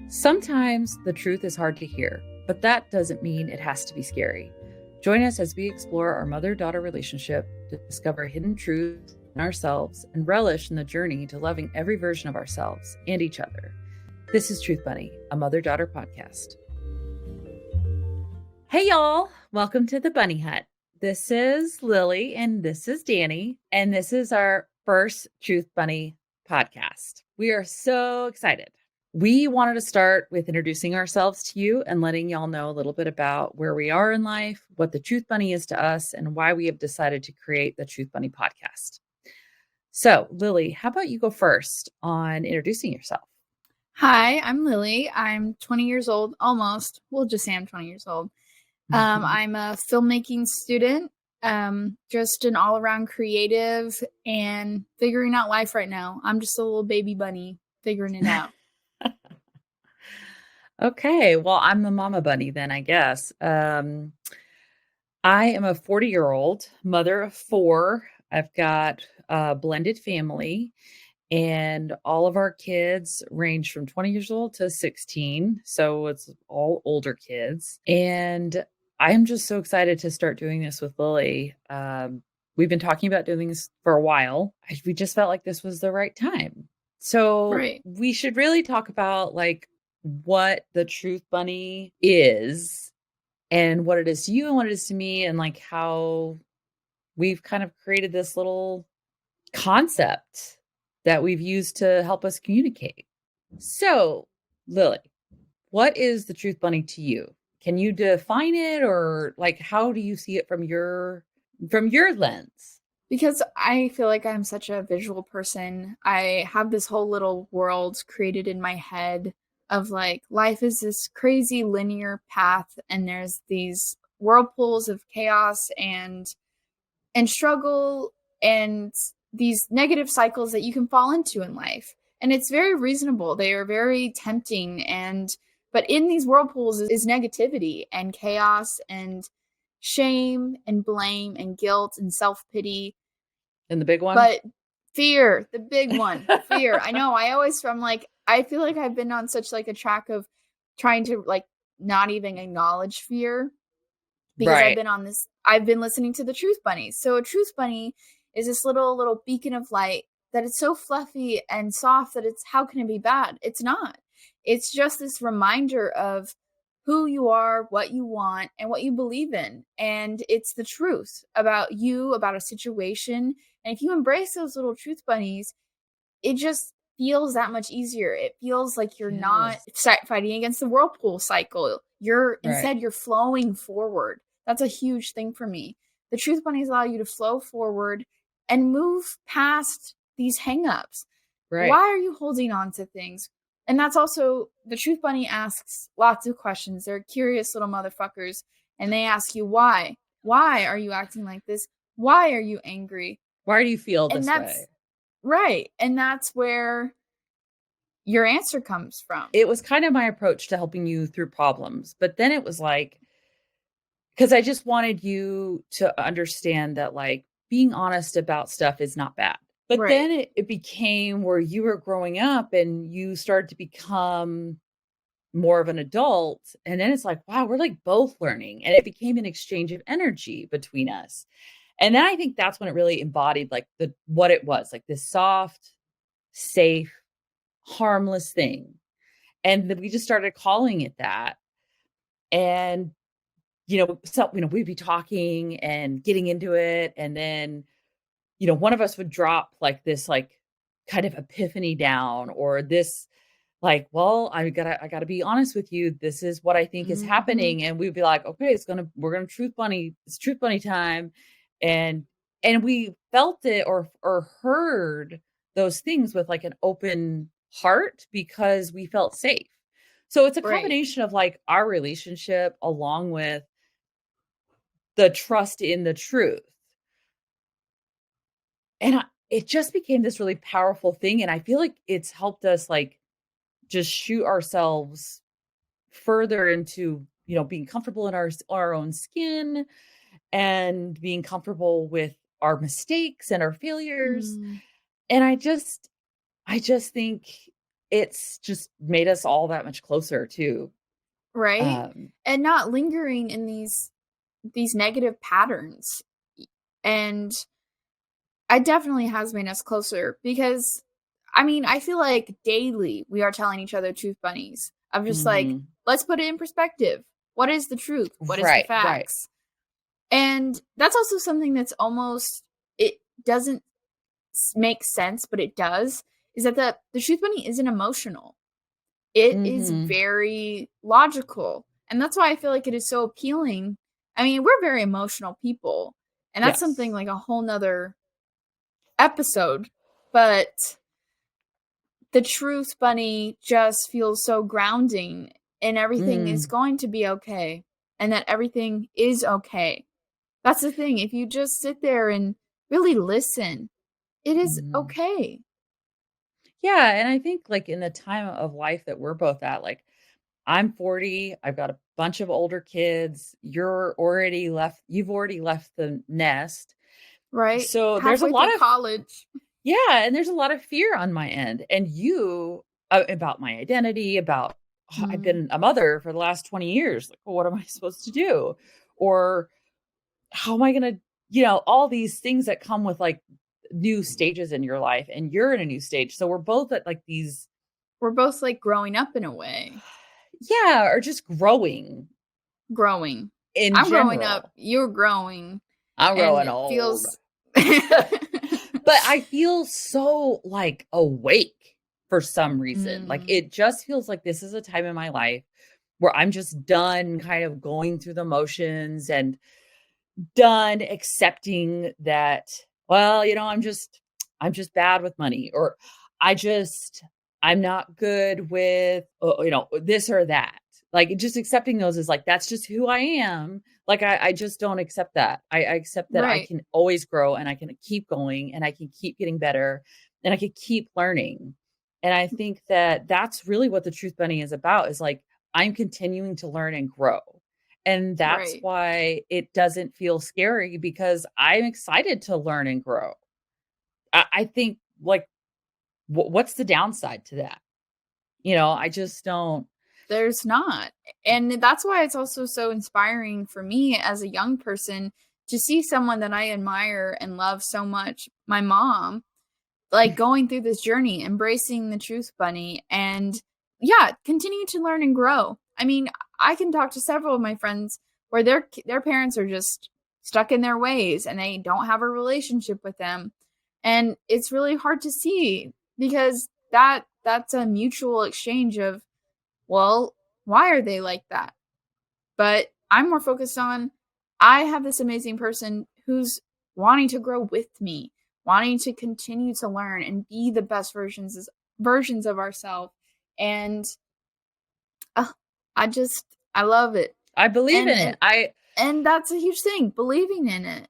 Sometimes the truth is hard to hear, but that doesn't mean it has to be scary. Join us as we explore our mother daughter relationship to discover hidden truths in ourselves and relish in the journey to loving every version of ourselves and each other. This is Truth Bunny, a mother daughter podcast. Hey, y'all. Welcome to the Bunny Hut. This is Lily and this is Danny, and this is our first Truth Bunny podcast. We are so excited. We wanted to start with introducing ourselves to you and letting y'all know a little bit about where we are in life, what the Truth Bunny is to us, and why we have decided to create the Truth Bunny podcast. So, Lily, how about you go first on introducing yourself? Hi, I'm Lily. I'm 20 years old, almost. We'll just say I'm 20 years old. I'm a filmmaking student, just an all-around creative and figuring out life right now. I'm just a little baby bunny figuring it out. Okay, well, I'm the mama bunny then, I guess. I am a 40-year-old mother of 4. I've got a blended family, and all of our kids range from 20 years old to 16. So it's all older kids. And I'm just so excited to start doing this with Lily. We've been talking about doing this for a while. We just felt like this was the right time. So Right. we should really talk about like what the Truth Bunny is and what it is to you and what it is to me, and like how we've kind of created this little concept that we've used to help us communicate. So, Lily, what is the Truth Bunny to you? Can you define it, or like how do you see it from your lens? Because I feel like I'm such a visual person. I have this whole little world created in my head of like life is this crazy linear path, and there's these whirlpools of chaos and struggle and these negative cycles that you can fall into in life. And it's very reasonable. They are very tempting, but in these whirlpools is negativity and chaos and shame and blame and guilt and self-pity. And the big one? But fear, the big one, fear. I know. I feel like I've been on such like a track of trying to like not even acknowledge fear, because Right. I've been listening to the Truth Bunny. So a Truth Bunny is this little beacon of light that it's so fluffy and soft that how can it be bad? It's not. It's just this reminder of who you are, what you want, and what you believe in. And it's the truth about you, about a situation. And if you embrace those little Truth Bunnies, it just feels that much easier. It feels like you're not fighting against the whirlpool cycle. Instead you're flowing forward. That's a huge thing for me. The Truth Bunnies allow you to flow forward and move past these hangups. Right. Why are you holding on to things? And that's also, the Truth Bunny asks lots of questions. They're curious little motherfuckers. And they ask you why. Why are you acting like this? Why are you angry? Why do you feel this way? Right. And that's where your answer comes from. It was kind of my approach to helping you through problems. But then it was like, because I just wanted you to understand that like being honest about stuff is not bad. But Right. then it became where you were growing up and you started to become more of an adult. And then it's like, wow, we're like both learning. And it became an exchange of energy between us. And then I think that's when it really embodied like what it was, like this soft, safe, harmless thing. And then we just started calling it that. And we'd be talking and getting into it. And then, one of us would drop like this, like kind of epiphany down, or this like, well, I gotta be honest with you. This is what I think is happening. And we'd be like, okay, we're going to Truth Bunny. It's Truth Bunny time. And we felt it or heard those things with like an open heart because we felt safe. So it's a combination of like our relationship along with the trust in the truth. And it just became this really powerful thing. And I feel like it's helped us like just shoot ourselves further into, being comfortable in our own skin and being comfortable with our mistakes and our failures. And I just think it's just made us all that much closer too. Right? Um, And not lingering in these negative patterns. And it definitely has made us closer because I mean, I feel like daily we are telling each other truth bunnies of just like, mhm. let's put it in perspective. What is the truth? What is the Right, right. facts? And that's also something that's almost, it doesn't make sense, but it does, is that the truth bunny isn't emotional. It is Mhm. very logical. And that's why I feel like it is so appealing. I mean, we're very emotional people, and that's something Yes. like a whole nother episode. But the truth bunny just feels so grounding, and everything is Mm, going to be okay, and that everything is okay. That's the thing. If you just sit there and really listen, it is mhm. okay. Yeah, and I think, like, in the time of life that we're both at, like, I'm 40, I've got a bunch of older kids, you've already left the nest. Right? So, there's a Halfway lot through of college. yeah, and there's a lot of fear on my end, and about my identity, about I've Mm, been a mother for the last 20 years, like, well, what am I supposed to do? Or how am I gonna all these things that come with, like, new stages in your life, and you're in a new stage, so we're both at, like, these we're both like growing up in a way. yeah, or just growing Growing. in I'm growing up, general. you're growing, I'm and growing it old. feels But I feel so, like, awake for some reason. Like, Mm, it just feels like this is a time in my life where I'm just done kind of going through the motions and done accepting that, well, I'm just bad with money, or I just I'm not good with, this or that. Like, just accepting those is like, that's just who I am. Like, I just don't accept that. I accept that I right. can always grow, and I can keep going, and I can keep getting better, and I can keep learning. And I think that that's really what the Truth Bunny is about, is like, I'm continuing to learn and grow. And that's Right. why it doesn't feel scary, because I'm excited to learn and grow. I think, like, what's the downside to that? I just don't. There's not. And that's why it's also so inspiring for me as a young person to see someone that I admire and love so much, my mom, like going through this journey, embracing the truth bunny, and yeah, continue to learn and grow. I mean, I can talk to several of my friends where their parents are just stuck in their ways and they don't have a relationship with them. And it's really hard to see because that's a mutual exchange of, well, why are they like that? But I'm more focused on, I have this amazing person who's wanting to grow with me, wanting to continue to learn and be the best versions of ourselves. And uh, I love it. I believe And in it. and and that's a huge thing, believing in it.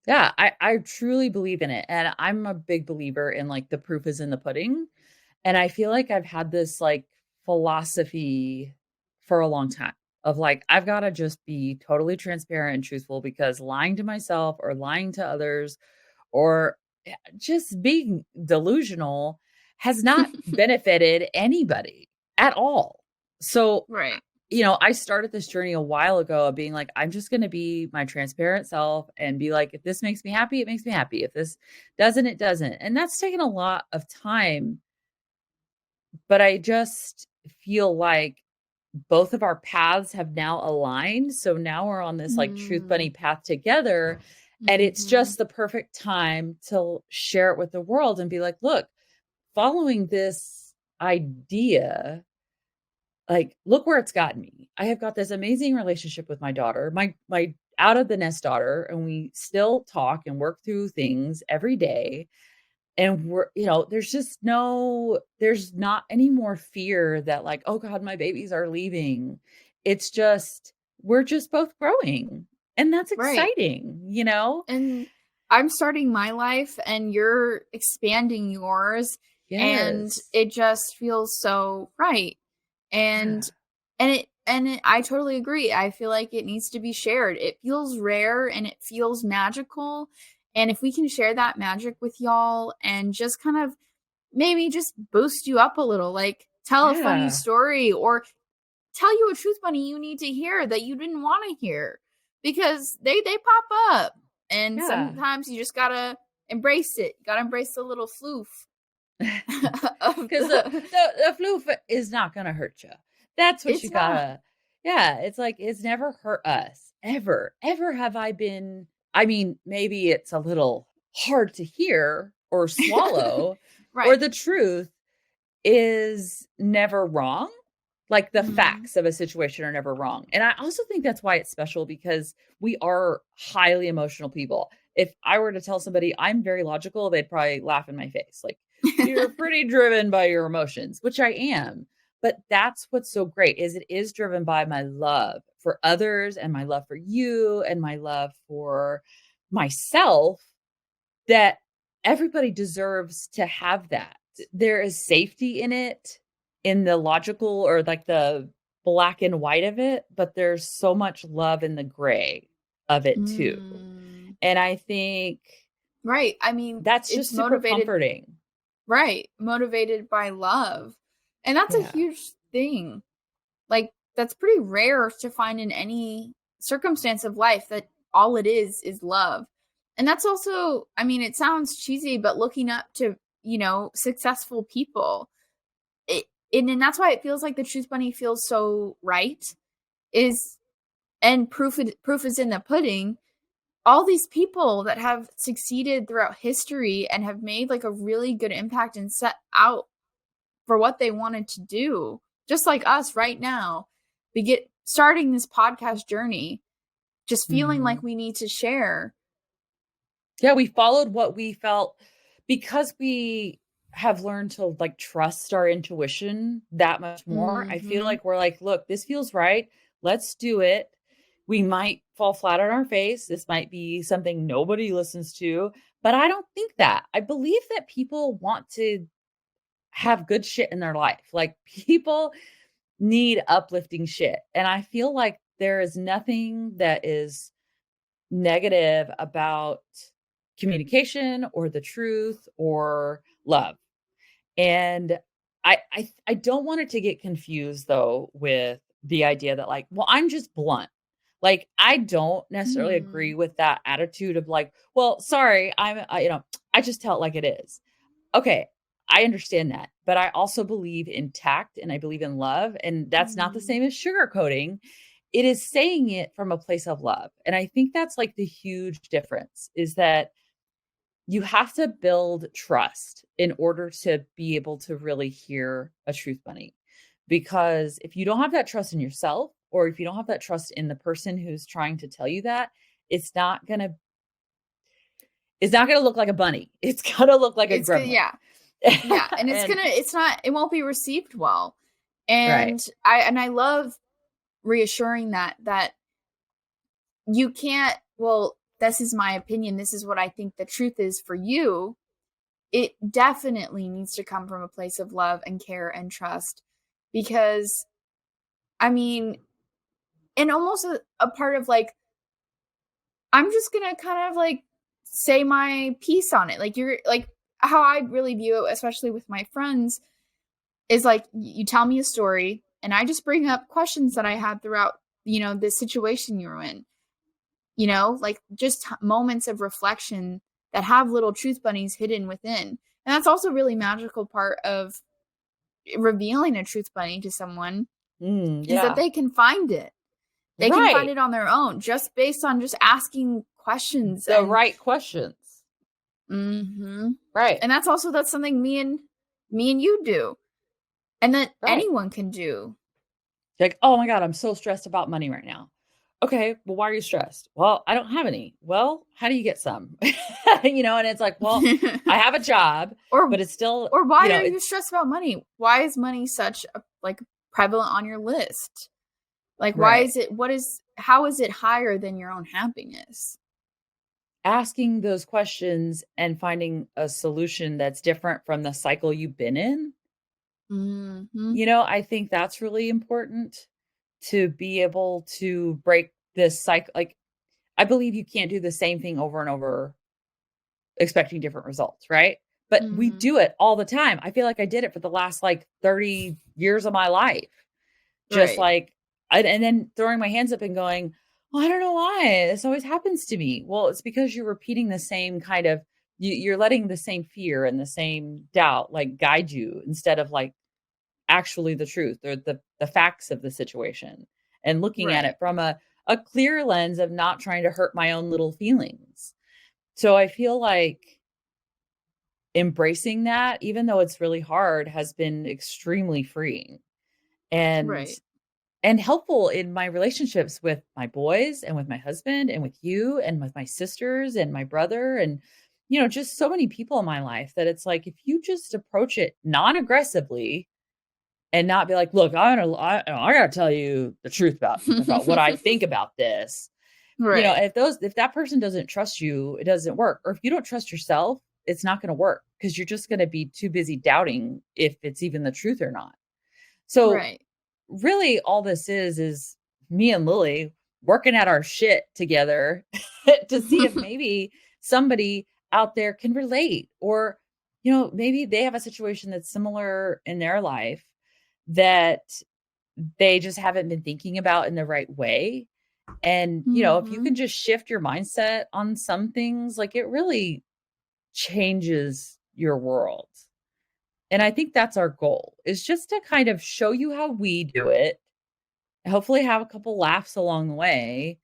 Yeah, I truly believe in it, and I'm a big believer in, like, the proof is in the pudding, and I feel like I've had this, like, philosophy for a long time of, like, I've gotta just be totally transparent and truthful, because lying to myself or lying to others, or just being delusional, has not benefited anybody at all. So, Right. I started this journey a while ago of being like, I'm just going to be my transparent self and be like, if this makes me happy, it makes me happy. If this doesn't, it doesn't. And that's taken a lot of time. But I just feel like both of our paths have now aligned. So now we're on this, like, truth bunny Mm, path together. And it's mhm. just the perfect time to share it with the world and be like, look, following this idea, like, look where it's gotten me. I have got this amazing relationship with my daughter, my out of the nest daughter, and we still talk and work through things every day. And there's not any more fear that, like, oh God, my babies are leaving. It's just, we're just both growing. And that's Right. exciting? And I'm starting my life and you're expanding yours, and Yes. it just feels so right. And I totally agree. I feel like it needs to be shared. It feels rare and it feels magical. And if we can share that magic with y'all and just kind of maybe just boost you up a little, like tell a funny Yeah. story or tell you a truth bunny you need to hear that you didn't want to hear, because they pop up, and Yeah. sometimes you just gotta embrace it. You gotta embrace the little floof of Because the. the floof is not gonna hurt you. That's what It's you not. gotta. Yeah, it's like it's never hurt us ever. Ever have I been. I mean, maybe it's a little hard to hear or swallow, or Right. the truth is never wrong. Like the Mhm. facts of a situation are never wrong. And I also think that's why it's special, because we are highly emotional people. If I were to tell somebody I'm very logical, they'd probably laugh in my face. Like, you're pretty driven by your emotions, which I am. But that's what's so great, is it is driven by my love for others and my love for you and my love for myself, that everybody deserves to have that. There is safety in it, in the logical or like the black and white of it, but there's so much love in the gray of it too. Mm. And I think Right. I mean, that's it's just super motivated. comforting. Right. Motivated by love. And that's a Yeah. huge thing. Like, that's pretty rare to find in any circumstance of life, that all it is love. And that's also, I mean, it sounds cheesy, but looking up to, successful people. It, and that's why it feels like the Truth Bunny feels so right. Is and proof is in the pudding. All these people that have succeeded throughout history and have made like a really good impact and set out for what they wanted to do, just like us right now, we get starting this podcast journey, just feeling like Mhm. we need to share. Yeah, we followed what we felt, because we have learned to like trust our intuition that much more. I feel Mm-hmm. like we're like, look, this feels right. Let's do it. We might fall flat on our face. This might be something nobody listens to, but I don't think that. I believe that people want to have good shit in their life. Like, people need uplifting shit. And I feel like there is nothing that is negative about communication or the truth or love. And I don't want it to get confused though with the idea that like, well, I'm just blunt. Like, I don't necessarily agree Hmm. with that attitude of like, well, sorry, I just tell it like it is. Okay, I understand that, but I also believe in tact and I believe in love, and that's not the Hmm. same as sugarcoating. It is saying it from a place of love. And I think that's like the huge difference, is that you have to build trust in order to be able to really hear a truth bunny. Because if you don't have that trust in yourself, or if you don't have that trust in the person who's trying to tell you that, it's not going to it's not going to look like a bunny. It's going to look like a It's good. gremlin. Yeah. Yeah. And And it won't be received well. right. And I love reassuring that you can't, well, this is my opinion. This is what I think the truth is for you. It definitely needs to come from a place of love and care and trust, because I mean, and almost a part of like, I'm just gonna kind of like say my piece on it. Like, you're like, how I really view it, especially with my friends, is like, you tell me a story and I just bring up questions that I had throughout, the situation you're in, like just moments of reflection that have little truth bunnies hidden within. And that's also really magical part of revealing a truth bunny to someone, is that Yeah. they can find it. They can find Right. it on their own, just based on just asking questions. The And right questions. hmm Right. and that's something me and you do, and that Right. anyone can do. Like, oh my God, I'm so stressed about money right now. Okay, well, why are you stressed? Well, I don't have any. Well, how do you get some? And it's like, well, I have a job, or but it's still, or why are you it's stressed about money? Why is money such a like prevalent on your list? Like, why right. is it, how is it higher than your own happiness? Asking those questions and finding a solution that's different from the cycle you've been in. Hmm. I think that's really important, to be able to break this cycle. Like, I believe you can't do the same thing over and over expecting different results, right? but we Mhm. do it all the time. I feel like I did it for the last like 30 years of my life. Just Right. like, and then throwing my hands up and going, well, I don't know why this always happens to me. Well, it's because you're repeating the same kind of, you're letting the same fear and the same doubt like guide you instead of like actually the truth or the facts of the situation and looking at Right. it from a clear lens of not trying to hurt my own little feelings. So I feel like embracing that, even though it's really hard, has been extremely freeing and Right. helpful in my relationships with my boys and with my husband and with you and with my sisters and my brother and just so many people in my life that it's like if you just approach it non-aggressively and not be like, look, I gotta tell you the truth about what I think about this. Right. If that person doesn't trust you, it doesn't work. Or if you don't trust yourself, it's not going to work because you're just going to be too busy doubting if it's even the truth or not. So Right. really all this is me and Lily working at our shit together to see if maybe somebody out there can relate or maybe they have a situation that's similar in their life that they just haven't been thinking about in the right way. And, if you Mhm. can just shift your mindset on some things, like it really changes your world. And I think that's our goal is just to kind of show you how we do it, hopefully have a couple laughs along the way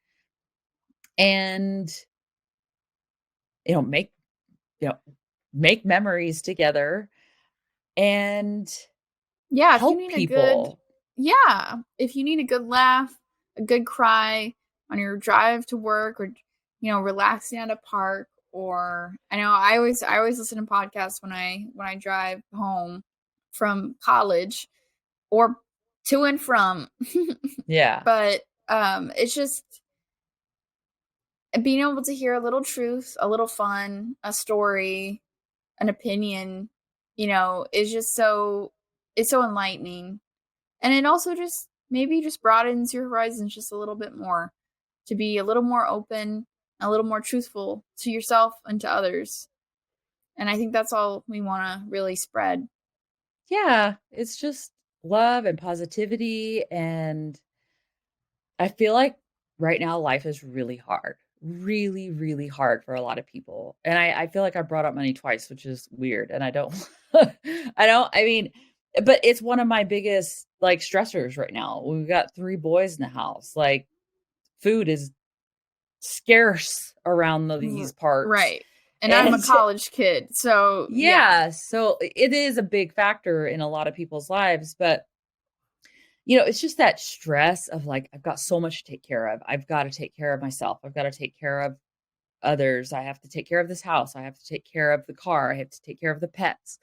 and, you know, make, you know, make memories together and Yeah, if you help need a good people. yeah, if you need a good laugh, a good cry on your drive to work or relaxing at a park or I always listen to podcasts when I drive home from college or to and from. Yeah. But it's just being able to hear a little truth, a little fun, a story, an opinion, is just it's so enlightening. And it also just maybe just broadens your horizons just a little bit more to be a little more open, a little more truthful to yourself and to others. And I think that's all we want to really spread. Yeah. It's just love and positivity. And I feel like right now life is really hard, really, really hard for a lot of people. And I feel like I brought up money twice, which is weird. And I don't, I mean, but it's one of my biggest like stressors right now. We've got 3 boys in the house. Like food is scarce around these parts. Right. And I'm a And college kid. So, yeah. yeah, so it is a big factor in a lot of people's lives. But it's just that stress of like, I've got so much to take care of. I've got to take care of myself. I've got to take care of others. I have to take care of this house. I have to take care of the car. I have to take care of the pets,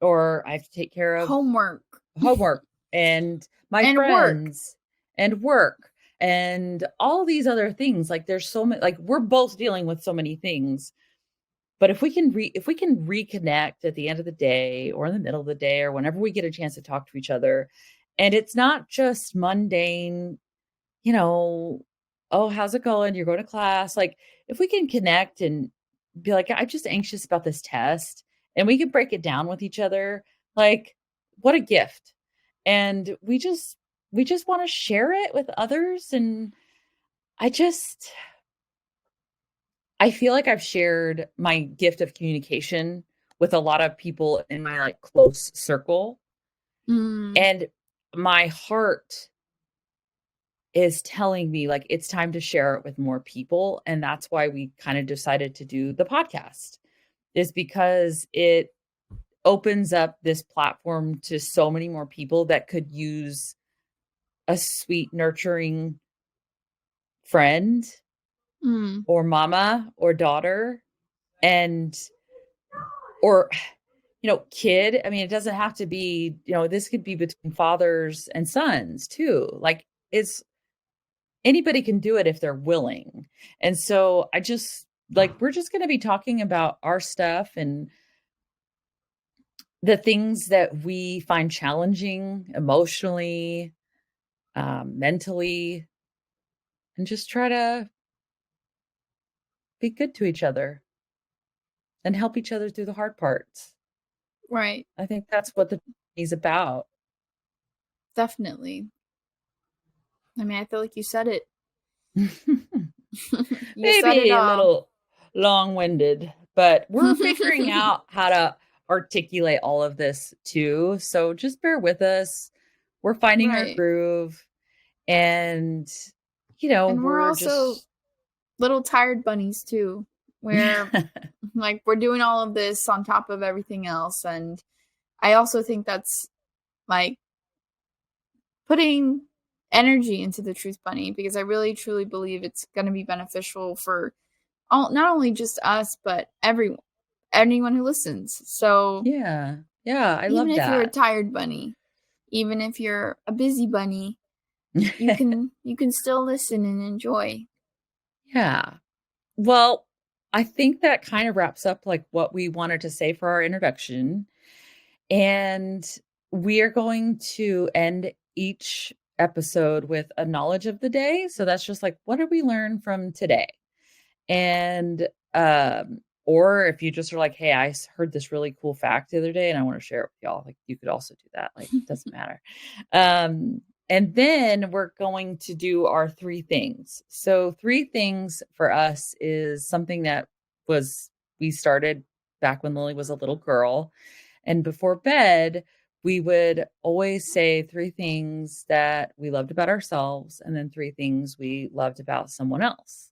or I have to take care of Homework homework and my and work. friends and work and all these other things. Like there's so many, like we're both dealing with so many things. But if we can reconnect at the end of the day or in the middle of the day or whenever we get a chance to talk to each other, and it's not just mundane, you know, oh, how's it going? You're going to class. Like if we can connect and be like, I'm just anxious about this test and we can break it down with each other, like what a gift. And we just want to share it with others. And I just I feel like I've shared my gift of communication with a lot of people in my like close circle. Mm, And my heart is telling me like it's time to share it with more people. And that's why we kind of decided to do the podcast, is because it opens up this platform to so many more people that could use a sweet, nurturing friend mm, or mama or daughter and or kid. I mean, it doesn't have to be, this could be between fathers and sons too. Like it's anybody can do it if they're willing. And so I just like we're just going to be talking about our stuff and the things that we find challenging emotionally, mentally, and just try to be good to each other and help each other through the hard parts. Right. I think that's what the is about. Definitely. I mean, I feel like you said it. You said it Maybe a all. little long-winded, but we're figuring out how to articulate all of this too. So just bear with us. We're finding our Right. groove, and And we're also just little tired bunnies too. Where like we're doing all of this on top of everything else, and I also think that's like putting energy into the Truth Bunny, because I really truly believe it's going to be beneficial for not only just us, but anyone who listens. So yeah. I even love if you're a that. tired bunny, even if you're a busy bunny, you can still listen and enjoy. Yeah. Well, I think that kind of wraps up like what we wanted to say for our introduction. And we are going to end each episode with a knowledge of the day. So that's just like, what did we learn from today? And or if you just are like, hey, heard this really cool fact the other day and I want to share it with y'all, like you could also do that. Like, it doesn't matter. And then we're going to do our 3 things. So 3 things for us is something that we started back when Lily was a little girl. And before bed, we would always say 3 things that we loved about ourselves and then 3 things we loved about someone else.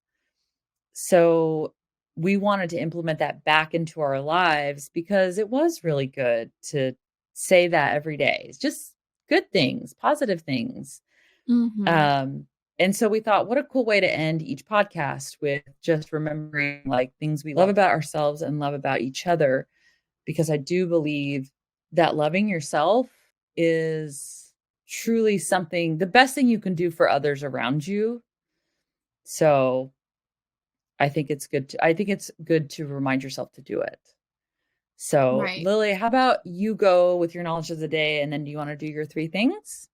So we wanted to implement that back into our lives because it was really good to say that every day. It's just good things, positive things. Mm-hmm. And so we thought, what a cool way to end each podcast with just remembering like things we love about ourselves and love about each other. Because I do believe that loving yourself is truly the best thing you can do for others around you. So I think it's good to remind yourself to do it. So, Right. Lily, how about you go with your knowledge of the day, and then do you want to do your 3 things?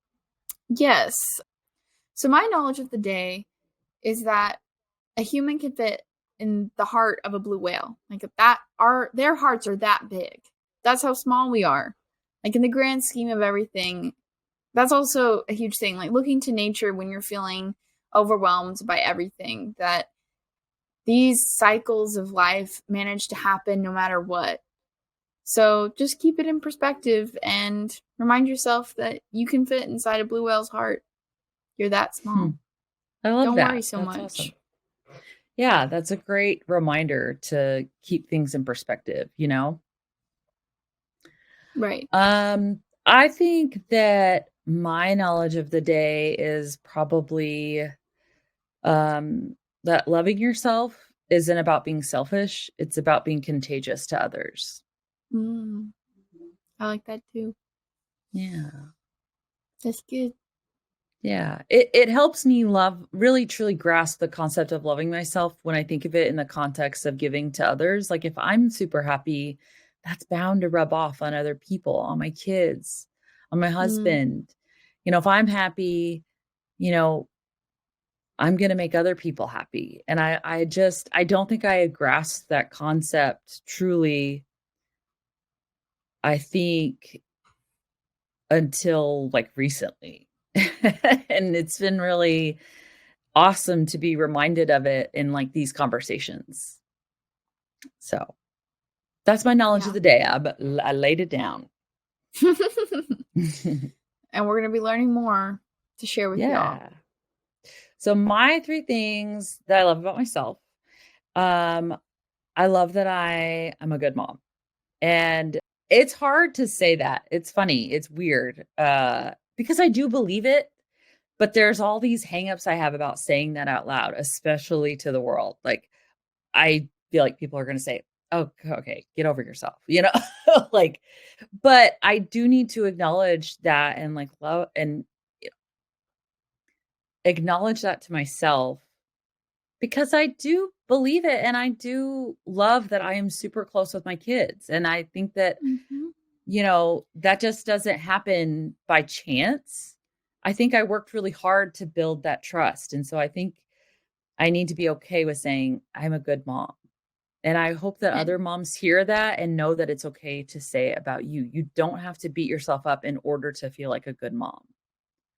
Yes. So my knowledge of the day is that a human can fit in the heart of a blue whale. Like their hearts are that big. That's how small we are. Like in the grand scheme of everything, that's also a huge thing. Like looking to nature when you're feeling overwhelmed by everything, that these cycles of life manage to happen no matter what. So just keep it in perspective and remind yourself that you can fit inside a blue whale's heart. You're that small. I love Don't that. worry so That's much. awesome. Yeah, that's a great reminder to keep things in perspective, Right. I think that my knowledge of the day is probably that loving yourself isn't about being selfish, it's about being contagious to others. I like that too. Yeah. That's good. Yeah. It helps me really truly grasp the concept of loving myself when I think of it in the context of giving to others. Like if I'm super happy, that's bound to rub off on other people, on my kids, on my husband. If I'm happy, you know, I'm going to make other people happy. And I don't think I had grasped that concept truly, I think, until like recently. And it's been really awesome to be reminded of it in like these conversations. So that's my knowledge of the day. I laid it down. And we're going to be learning more to share with y'all. So my 3 things that I love about myself. I love that I am a good mom. And it's hard to say that. It's funny. It's weird. Because I do believe it, but there's all these hangups I have about saying that out loud, especially to the world. Like I feel like people are going to say, "Oh, okay, get over yourself," like, but I do need to acknowledge that and like love and acknowledge that to myself because I do believe it. And I do love that I am super close with my kids. And I think that, that just doesn't happen by chance. I think I worked really hard to build that trust. And so I think I need to be okay with saying I'm a good mom. And I hope that And other moms hear that and know that it's okay to say it about you. You don't have to beat yourself up in order to feel like a good mom.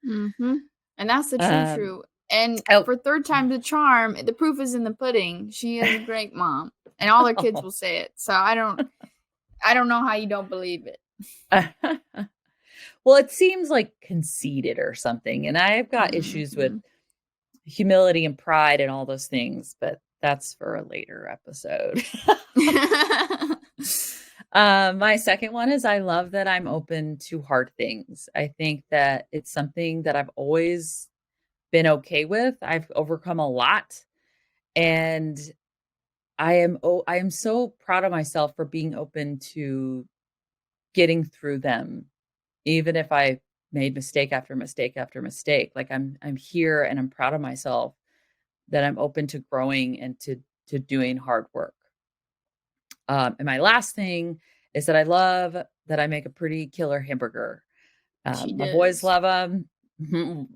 mhm. And that's the Um, true. And oh, for third time the charm, the proof is in the pudding. She is a great mom. And all their kids will say it. So I don't know how you don't believe it. well, it seems like conceited or something. And I've got issues with Mhm. humility and pride and all those things, but that's for a later episode. My second one is I love that I'm open to hard things. I think that it's something that I've always been okay with. I've overcome a lot, and I am so proud of myself for being open to getting through them, even if I made mistake after mistake after mistake. Like I'm here and I'm proud of myself that I'm open to growing and to doing hard work. And my last thing is that I love that I make a pretty killer hamburger. She My boys does. love them.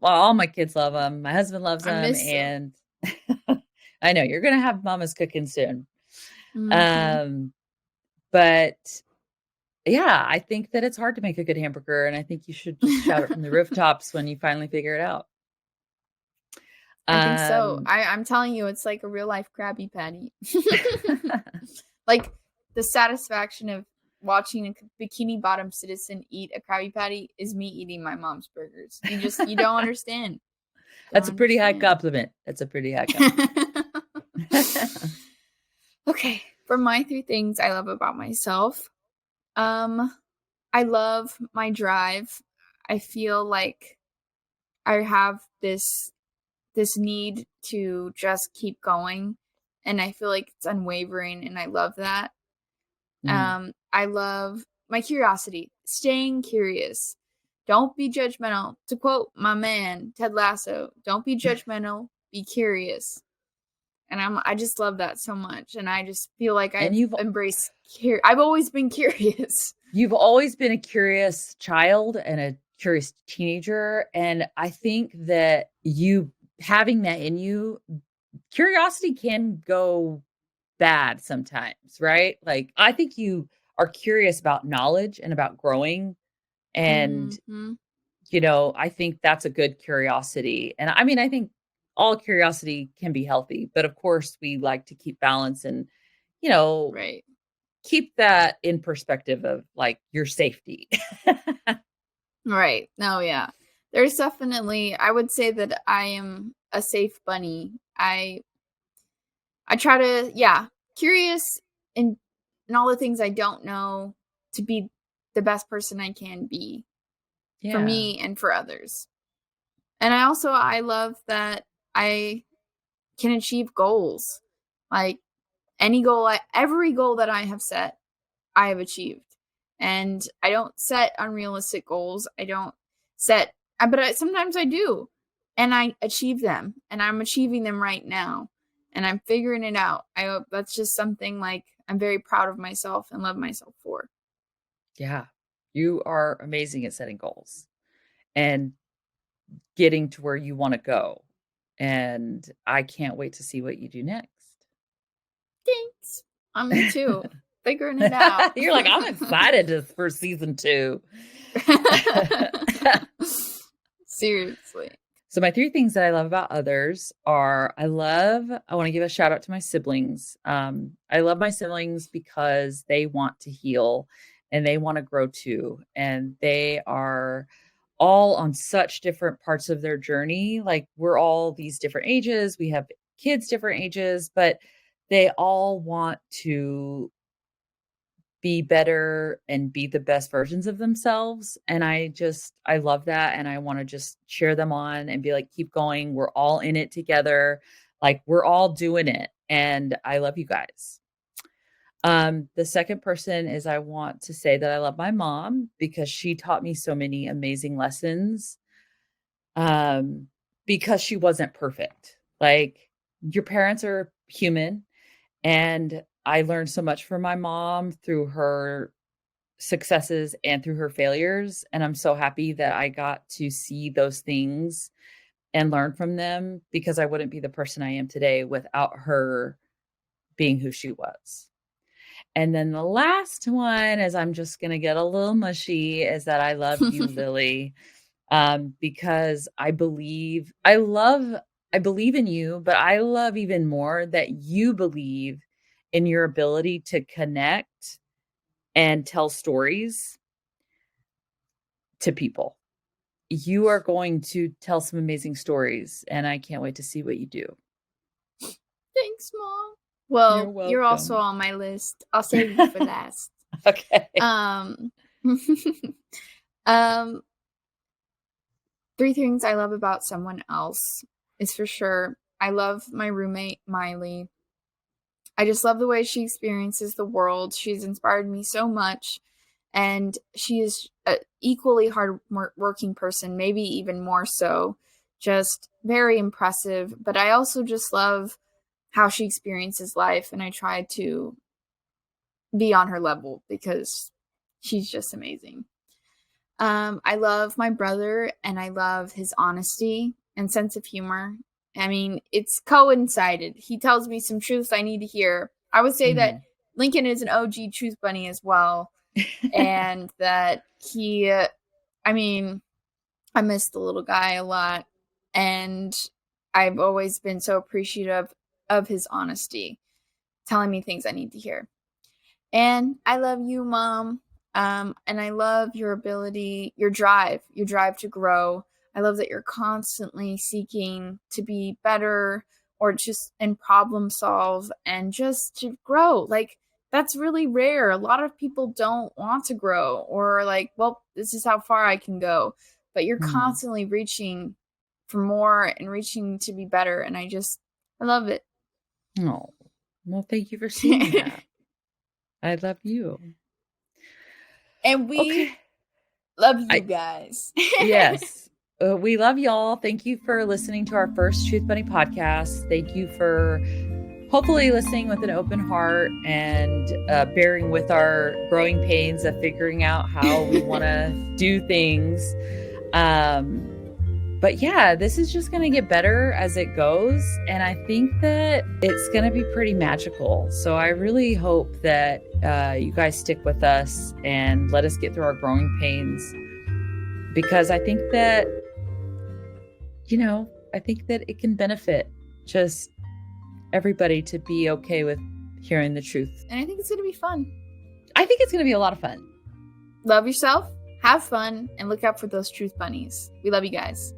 Well, all my kids love them. My husband loves I them, miss them. and I know you're gonna have mama's cooking soon. Mhm. Um, but yeah, I think that it's hard to make a good hamburger, and I think you should just shout it from the rooftops when you finally figure it out. I think so. Um, I'm telling you, it's like a real life Krabby Patty. Like the satisfaction of watching a bikini bottom citizen eat a Krabby Patty is me eating my mom's burgers. You don't understand. Don't that's a pretty high understand. compliment. That's a pretty high compliment. Okay, for my three things I love about myself, um, I love my drive. I feel like I have this need to just keep going, and I feel like it's unwavering, and I love that. Mm. I love my curiosity, staying curious. Don't be judgmental. To quote my man Ted Lasso, don't be judgmental, be curious. And I just love that so much, and I just feel like And I've embraced I've always been curious. you've always been a curious child and a curious teenager, and I think that you having that in you, curiosity can go bad sometimes, right? Like I think you are curious about knowledge and about growing, and Mhm. I think that's a good curiosity. And I mean, I think all curiosity can be healthy, but of course we like to keep balance and you know Right. keep that in perspective of like your safety. Right. No, yeah. There's definitely I would say that I am a safe bunny. I try to, yeah, curious in all the things I don't know to be the best person I can be for Yeah. me and for others. And I love that I can achieve goals. Like every goal that I have set, I have achieved. And I don't set unrealistic goals. I don't set but sometimes I do. And I achieve them, and I'm achieving them right now. And I'm figuring it out. I hope that's just something like I'm very proud of myself and love myself for. Yeah. You are amazing at setting goals and getting to where you want to go. And I can't wait to see what you do next. Thanks. Me too. Figuring it out. You're like, I'm excited for season 2. Seriously. So my 3 things that I love about others are I want to give a shout out to my siblings. I love my siblings because they want to heal and they want to grow too. And they are all on such different parts of their journey. Like we're all these different ages. We have kids different ages, but they all want to be better and be the best versions of themselves. And I love that. And I want to just cheer them on and be like, keep going. We're all in it together. Like we're all doing it. And I love you guys. The second person is I want to say that I love my mom because she taught me so many amazing lessons. Um, because she wasn't perfect. Like your parents are human, and I learned so much from my mom through her successes and through her failures. And I'm so happy that I got to see those things and learn from them because I wouldn't be the person I am today without her being who she was. And then the last one is, I'm just going to get a little mushy, is that I love you, Lily, because I believe in you, but I love even more that you believe in your ability to connect and tell stories to people. You are going to tell some amazing stories, and I can't wait to see what you do. Thanks, Mom. Well, you're also on my list. I'll save you for last. Okay. 3 things I love about someone else is for sure, I love my roommate, Miley. I just love the way she experiences the world. She's inspired me so much. And she is an equally hard-working person, maybe even more so. Just very impressive. But I also just love how she experiences life. And I try to be on her level because she's just amazing. I love my brother, and I love his honesty and sense of humor. I mean, it's coincided. He tells me some truths I need to hear. I would say that Lincoln is an OG truth bunny as well. And that I miss the little guy a lot. And I've always been so appreciative of his honesty, telling me things I need to hear. And I love you, Mom. And I love your ability, your drive to grow. I love that you're constantly seeking to be better or just and problem solve and just to grow. Like, that's really rare. A lot of people don't want to grow or like, well, this is how far I can go. But you're constantly reaching for more and reaching to be better. And I love it. Oh, well, thank you for saying that. I love you. And we love you guys. Yes. We love y'all. Thank you for listening to our first Truth Bunny podcast. Thank you for hopefully listening with an open heart and bearing with our growing pains of figuring out how we want to do things. But yeah, this is just going to get better as it goes. And I think that it's going to be pretty magical. So I really hope that you guys stick with us and let us get through our growing pains. Because I think that, it can benefit just everybody to be okay with hearing the truth. And I think it's going to be fun. I think it's going to be a lot of fun. Love yourself, have fun, and look out for those truth bunnies. We love you guys.